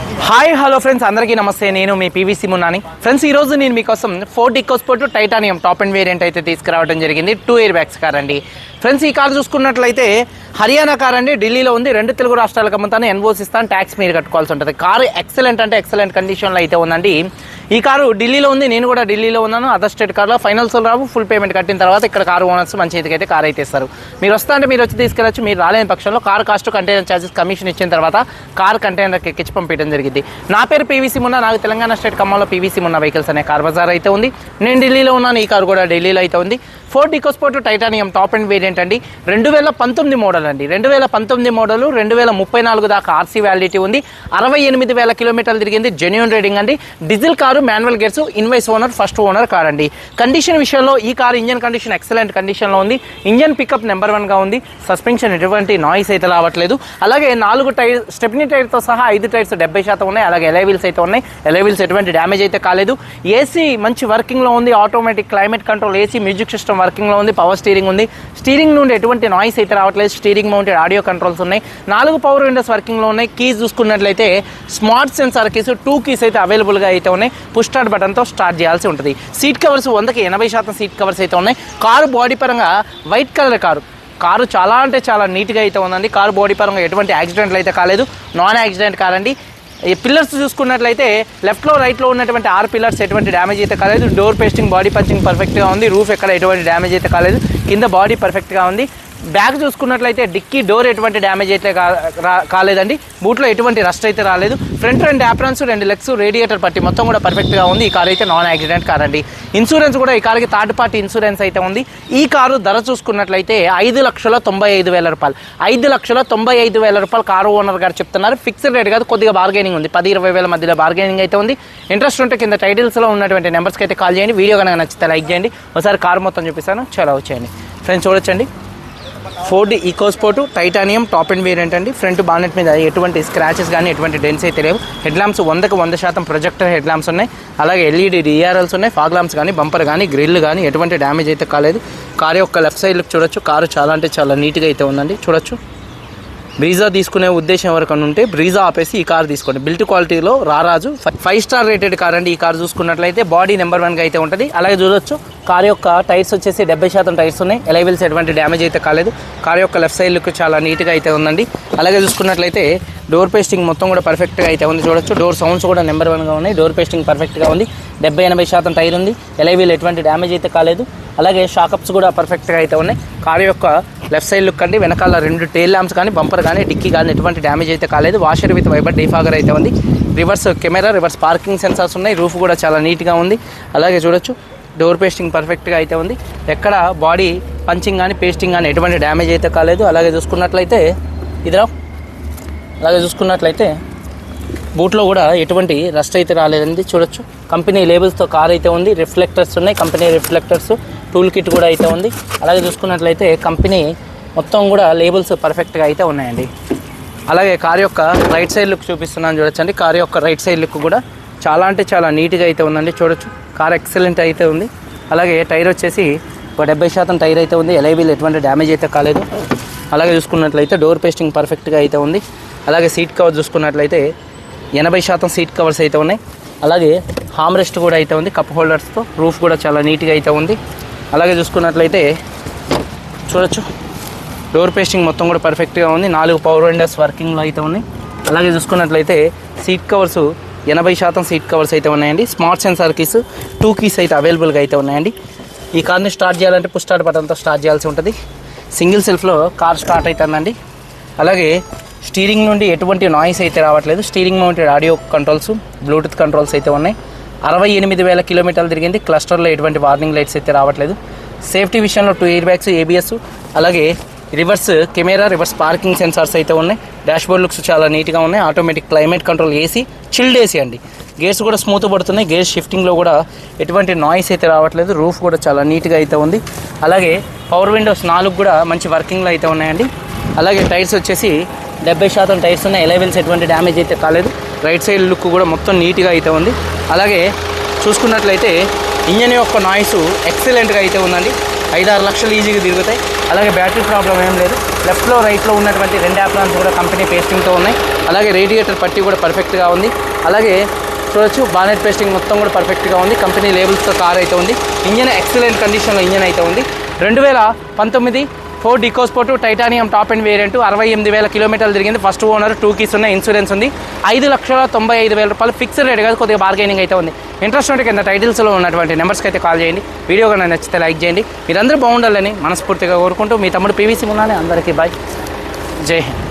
Hi hello friends, అందరికీ నమస్తే. నేను మీ పీవీసీ మున్నాని. ఫ్రెండ్స్, ఈరోజు నేను మీకోసం Ford EcoSport titanium top and variant అయితే తీసుకురావడం జరిగింది. 2 ఎయిర్ బ్యాగ్స్ కార్ అండి. ఫ్రెండ్స్, ఈ కార్ చూసుకున్నట్లయితే హర్యానా కార్ అండి. ఢిల్లీలో ఉంది. 2 తెలుగు రాష్ట్రాలకు అమ్ముతాను. ఎన్ఓసి ఇస్తాను, ట్యాక్స్ మీరు కట్టుకోవాల్సి ఉంటుంది. కారు ఎక్సలెంట్ అంటే ఎక్సలెంట్ కండిషన్లో అయితే ఉందండి. ఈ కారు ఢిల్లీలో ఉంది. నేను కూడా ఢిల్లీలో ఉన్నాను. అదర్ స్టేట్ కార్లో ఫైనల్స్ రావు. ఫుల్ పేమెంట్ కట్టిన తర్వాత ఇక్కడ కారు ఓనర్స్ మంచి అయితే కార్ అయితే ఇస్తారు. మీరు వస్తా అంటే మీరు వచ్చి తీసుకెళ్ళచ్చు. మీరు రాలేని పక్షంలో car cost, container charges, commission ఇచ్చిన తర్వాత కార్ కంటైనర్కి ఎక్కించి పంపించడం జరిగింది. నా పేరు పీవీసీ మున్నా. నాకు తెలంగాణ స్టేట్ ఖమ్మంలో పీవీసీ మున్నా వెహికల్స్ అనే కార్ బజార్ అయితే ఉంది. నేను ఢిల్లీలో ఉన్నాను. ఈ కారు కూడా ఢిల్లీలో అయితే ఉంది. Ford EcoSport titanium top and variant అండి. 2019 మోడల్ అండి. 2019 మోడల్ 2034 దాకా ఆర్సీ వ్యాలిడిటీ ఉంది. 68,000 కిలోమీటర్లు తిరిగింది. జెన్యూన్ రేటింగ్ అండి. Diesel car, manual gears, invoice owner, first owner car అండి. కండిషన్ విషయంలో ఈ కార్ ఇంజన్ కండిషన్ ఎక్సలెంట్ కండిషన్లో ఉంది. ఇంజన్ పికప్ నెంబర్ 1గా ఉంది. సస్పెన్షన్ ఎటువంటి నాయిస్ అయితే రావట్లేదు. అలాగే 4 టైర్, స్టెప్నీ టైర్తో సహా 5 టైర్స్ 70% ఉన్నాయి. అలాగే ఎలై వీల్స్ అయితే ఉన్నాయి. ఎలై వీల్స్ ఎటువంటి డ్యామేజ్ అయితే కాలేదు. ఏసీ మంచి వర్కింగ్లో ఉంది. Automatic climate control AC, music system వర్కింగ్లో ఉంది. పవర్ స్టీరింగ్ ఉంది. స్టీరింగ్ నుండి ఎటువంటి నాయిస్ అయితే రావట్లేదు. స్టీరింగ్ మౌంటెడ్ ఆడియో కంట్రోల్స్ ఉన్నాయి. 4 పవర్ విండోస్ వర్కింగ్లో ఉన్నాయి. కీస్ చూసుకున్నట్లయితే స్మార్ట్ సెన్సార్ కీస్ 2 కీస్ అయితే అవైలబుల్గా అయితే ఉన్నాయి. పుష్ స్టార్ట్ బటన్తో స్టార్ట్ చేయాల్సి ఉంటుంది. సీట్ కవర్స్ 100కి 80% సీట్ కవర్స్ అయితే ఉన్నాయి. కారు బాడీ పరంగా వైట్ కలర్ కారు చాలా అంటే చాలా నీట్గా అయితే ఉందండి. కారు బాడీ పరంగా ఎటువంటి యాక్సిడెంట్లు అయితే కాలేదు. నాన్ యాక్సిడెంట్ కార్ అండి. ఈ పిల్లర్స్ చూసుకున్నట్లయితే లెఫ్ట్లో రైట్లో ఉన్నటువంటి 6 పిల్లర్స్ ఎటువంటి డ్యామేజ్ అయితే కాలేదు. డోర్ పేస్టింగ్, బాడీ పంచింగ్ పర్ఫెక్ట్గా ఉంది. రూఫ్ ఎక్కడ ఎటువంటి డ్యామేజ్ అయితే కాలేదు. కింద బాడీ పర్ఫెక్ట్గా ఉంది. బ్యాక్ చూసుకున్నట్లయితే డిక్కీ డోర్ ఎటువంటి డ్యామేజ్ అయితే కాలేదండి. బూట్లో ఎటువంటి రస్ట్ అయితే రాలేదు. ఫ్రంట్ 2 యాప్రాన్స్, 2 లెగ్స్, రేడియేటర్ పట్టి మొత్తం కూడా పర్ఫెక్ట్గా ఉంది. ఈ కార్ అయితే నాన్ యాక్సిడెంట్ కార్ అండి. ఇన్సూరెన్స్ కూడా ఈ కార్కి థర్డ్ పార్టీ ఇన్సూరెన్స్ అయితే ఉంది. ఈ కారు ధర చూసుకున్నట్లయితే 5,95,000 రూపాయలు. 5,95,000 రూపాయలు కారు ఓనర్ గారు చెప్తున్నారు. ఫిక్స్డ్ రేట్ కాదు, కొద్దిగా బార్గెనింగ్ ఉంది. 10-20 వేల మధ్యలో బార్గెనింగ్ అయితే ఉంది. ఇంట్రెస్ట్ ఉంటే కింద టైటిల్స్లో ఉన్నటువంటి నెంబర్స్కి అయితే కాల్ చేయండి. వీడియో కనుక నచ్చితే లైక్ చేయండి. ఒకసారి కారు మొత్తం చూపిస్తాను, చాలా వచ్చేయండి. ఫ్రెండ్స్ చూడొచ్చండి, Ford EcoSport titanium top and variant అండి. ఫ్రంట్ బానెట్ మీద ఎటువంటి స్క్రాచెస్ కానీ ఎటువంటి డెన్స్ అయితే లేవు. హెడ్ ల్యాంప్స్ 100కి 100% ప్రొజెక్టర్ హెడ్ ల్యాంప్స్ ఉన్నాయి. అలాగే ఎల్ఈడి డిఆర్ఎల్స్ ఉన్నాయి. ఫాగ్ ల్యాంప్స్ కానీ, బంపర్ కానీ, గ్రిల్ కానీ ఎటువంటి డ్యామేజ్ అయితే కాలేదు. కారు యొక్క లెఫ్ట్ సైడ్ లుక్ చూడొచ్చు. కారు చాలా అంటే చాలా నీట్గా అయితే ఉందండి. చూడొచ్చు. బ్రీజా తీసుకునే ఉద్దేశం ఎవరికన్నా ఉంటే బ్రీజా ఆపేసి ఈ కార్ తీసుకోండి. బిల్ట్ క్వాలిటీలో రారాజు 5 స్టార్ రేటెడ్ కార్ అండి. ఈ కార్ చూసుకున్నట్లయితే బాడీ నెంబర్ 1గా అయితే ఉంటుంది. అలాగే చూడొచ్చు, కార్ యొక్క టైర్స్ వచ్చేసి 70% టైర్స్ ఉన్నాయి. ఎలై వీల్స్ ఎటువంటి డ్యామేజ్ అయితే కాలేదు. కార్ యొక్క లెఫ్ట్ సైడ్ లుక్ చాలా నీట్గా అయితే ఉందండి. అలాగే చూసుకున్నట్లయితే డోర్ పేస్టింగ్ మొత్తం కూడా పర్ఫెక్ట్గా అయితే ఉంది. చూడొచ్చు, డోర్ సౌండ్స్ కూడా నెంబర్ 1గా ఉన్నాయి. డోర్ పేస్టింగ్ పర్ఫెక్ట్గా ఉంది. 70-80% టైర్ ఉంది. ఎలై వీల్ ఎటువంటి డ్యామేజ్ అయితే కాలేదు. అలాగే షాకప్స్ కూడా పర్ఫెక్ట్గా అయితే ఉన్నాయి. కారు యొక్క లెఫ్ట్ సైడ్ లుక్ అండి. వెనకాల 2 టైల్ ల్యాంప్స్ కానీ, బంపర్ కానీ, డిక్కీ కానీ ఎటువంటి డ్యామేజ్ అయితే కాలేదు. వాషర్ విత్ వైబర్ డీఫాగర్ అయితే ఉంది. Reverse camera, reverse parking sensors ఉన్నాయి. రూఫ్ కూడా చాలా నీట్గా ఉంది. అలాగే చూడొచ్చు, డోర్ పేస్టింగ్ పర్ఫెక్ట్గా అయితే ఉంది. ఎక్కడ బాడీ పంచింగ్ కానీ, పేస్టింగ్ కానీ ఎటువంటి డ్యామేజ్ అయితే కాలేదు. అలాగే చూసుకున్నట్లయితే బూట్లో కూడా ఎటువంటి రస్ట్ అయితే రాలేదండి. చూడొచ్చు, కంపెనీ లేబుల్స్తో కార్ అయితే ఉంది. రిఫ్లెక్టర్స్ ఉన్నాయి. కంపెనీ రిఫ్లెక్టర్స్, టూల్ కిట్ కూడా అయితే ఉంది. అలాగే చూసుకున్నట్లయితే కంపెనీ మొత్తం కూడా లేబుల్స్ పర్ఫెక్ట్గా అయితే ఉన్నాయండి. అలాగే కార్ యొక్క రైట్ సైడ్ లుక్ చూపిస్తున్నాను చూడొచ్చండి. కార్ యొక్క రైట్ సైడ్ లుక్ కూడా చాలా అంటే చాలా నీట్గా అయితే ఉందండి. చూడొచ్చు, కార్ ఎక్సలెంట్ అయితే ఉంది. అలాగే టైర్ వచ్చేసి 70% టైర్ అయితే ఉంది. ఎలై వీల్ ఎటువంటి డ్యామేజ్ అయితే కాలేదు. అలాగే చూసుకున్నట్లయితే డోర్ పేస్టింగ్ పర్ఫెక్ట్గా అయితే ఉంది. అలాగే సీట్ కవర్ చూసుకున్నట్లయితే 80% సీట్ కవర్స్ అయితే ఉన్నాయి. అలాగే హామ్ రెస్ట్ కూడా అయితే ఉంది కప్ హోల్డర్స్తో. రూఫ్ కూడా చాలా నీట్గా అయితే ఉంది. అలాగే చూసుకున్నట్లయితే చూడొచ్చు, డోర్ పేస్టింగ్ మొత్తం కూడా పర్ఫెక్ట్గా ఉంది. 4 పవర్ విండోస్ వర్కింగ్లో అయితే ఉన్నాయి. అలాగే చూసుకున్నట్లయితే సీట్ కవర్స్ 80% సీట్ కవర్స్ అయితే ఉన్నాయండి. స్మార్ట్ సెన్సార్ కీస్ 2 కీస్ అయితే అవైలబుల్గా అయితే ఉన్నాయండి. ఈ కార్ని స్టార్ట్ చేయాలంటే పుష్ స్టార్ట్ బటన్తో స్టార్ట్ చేయాల్సి ఉంటుంది. సింగిల్ సెల్ఫ్లో కార్ స్టార్ట్ అవుతుందండి. అలాగే స్టీరింగ్ నుండి ఎటువంటి నాయిస్ అయితే రావట్లేదు. Steering mounted audio controls, Bluetooth controls అయితే ఉన్నాయి. 68,000 కిలోమీటర్లు తిరిగింది. క్లస్టర్లో ఎటువంటి వార్నింగ్ లైట్స్ అయితే రావట్లేదు. సేఫ్టీ విషయంలో 2 ఎయిర్ బ్యాగ్స్, ఏబిఎస్, అలాగే reverse camera, reverse parking sensors అయితే ఉన్నాయి. డాష్బోర్డ్ లుక్స్ చాలా నీట్గా ఉన్నాయి. Automatic climate control AC, chilled AC అండి. గేర్స్ కూడా స్మూత్ పడుతున్నాయి. గేర్ షిఫ్టింగ్లో కూడా ఎటువంటి నాయిస్ అయితే రావట్లేదు. రూఫ్ కూడా చాలా నీట్గా అయితే ఉంది. అలాగే పవర్ విండోస్ 4 కూడా మంచి వర్కింగ్లో అయితే ఉన్నాయండి. అలాగే టైర్స్ వచ్చేసి 70% టైర్స్ ఉన్నాయి. ఎలై వీల్స్ ఎటువంటి డ్యామేజ్ అయితే కాలేదు. రైట్ సైడ్ లుక్ కూడా మొత్తం నీట్గా అయితే ఉంది. అలాగే చూసుకున్నట్లయితే ఇంజన్ యొక్క నాయిస్ ఎక్సలెంట్గా అయితే ఉందండి. 5-6 లక్షలు ఈజీగా తిరుగుతాయి. అలాగే బ్యాటరీ ప్రాబ్లం ఏం లేదు. లెఫ్ట్లో రైట్లో ఉన్నటువంటి 2 యాప్లాన్స్ కూడా కంపెనీ పేస్టింగ్తో ఉన్నాయి. అలాగే రేడియేటర్ పట్టి కూడా పర్ఫెక్ట్గా ఉంది. అలాగే చూడొచ్చు బానెట్ పేస్టింగ్ మొత్తం కూడా పర్ఫెక్ట్గా ఉంది. కంపెనీ లేబుల్స్తో కార్ అయితే ఉంది. ఇంజన్ ఎక్సలెంట్ కండిషన్లో ఇంజన్ అయితే ఉంది. 2019 Ford EcoSport titanium top and variant 68,000 కిలోమీటర్లు తిరిగింది. ఫస్ట్ ఓనర్, 2 కీస్ ఉన్నాయి, ఇన్సూరెన్స్ ఉంది. 5,95,000 రూపాయలు ఫిక్స్డ్ రేట్ కాదు, కొద్దిగా బార్గెనింగ్ అయితే ఉంది. ఇంట్రెస్ట్ ఉంటే కింద టైటిల్స్లో ఉన్నటువంటి నెంబర్స్కి అయితే కాల్ చేయండి. వీడియో కన్నా నచ్చితే లైక్ చేయండి. మీరందరూ బాగుండాలని మనస్ఫూర్తిగా కోరుకుంటూ మీ తమ్ముడు పీవీసీ మున్నాని. అందరికీ బాయ్, జై హింద్.